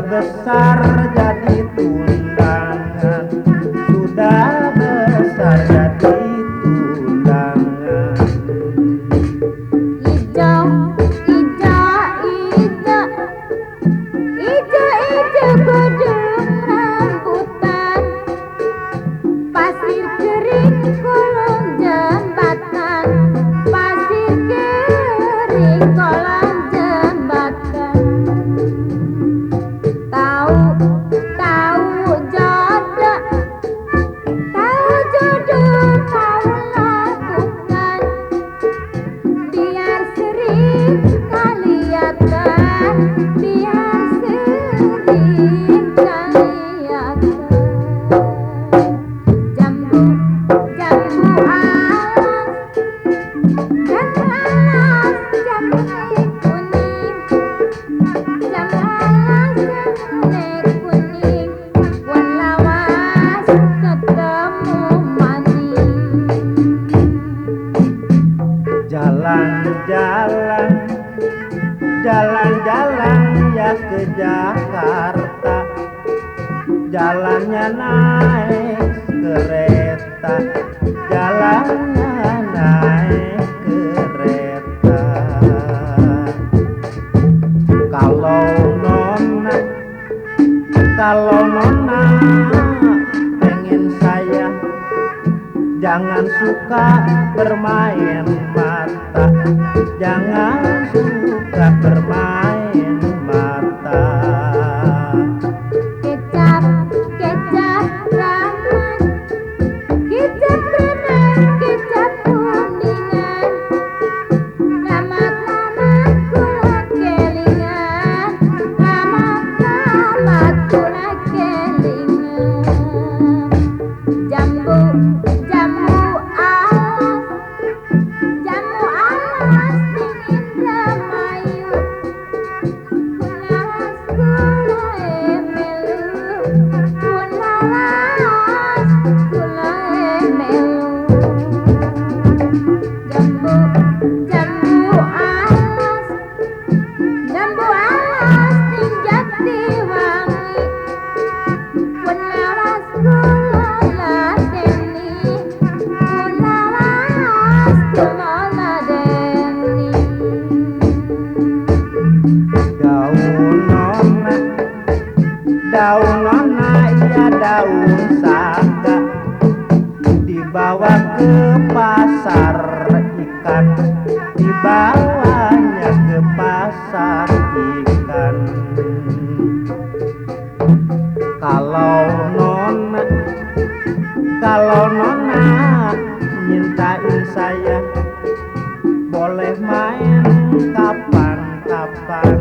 besar jadi tundangan, sudah besar jadi tundangan. Ijo, ijo, ijo, ijo, ijo gedung rambutan, pasir kering kolong jembatan, pasir kering kolong jembatan. Tahu, tahu jodoh, tahu jodoh, tahu lakukan, biar sering kelihatan, biar sering kelihatan. Jambu, jambu alas, jambu alas, jambu kuning, jambu alas, jambu kuning, wan lawas ketemu manis. Jalan-jalan, jalan-jalan ya ke Jakarta, jalannya naik kereta, jalannya naik kereta. Kalau nona, kalau nona pengen saya, jangan suka bermain mata, jangan suka bermain mata. Kecap, kecap rangan, kecap rangan, kecap kuningan, lamat-lamat kula kelingan, lamat-lamat kula kelingan. Jambu, jambu alas, jambu alas dingin ramayut, kunalas kula emelu, kunalas kula emelu. Jambu, jambu alas, jambu alas ning Jatiwangi, kunalas kula ladeni, kunalas kula ladeni. Daun nona, daun nona ya daun saga, dibawa ke pasar ikan, dibawanya ke pasar ikan. Kalau nona, kalau nona nyintain saya, boleh main kapan-kapan,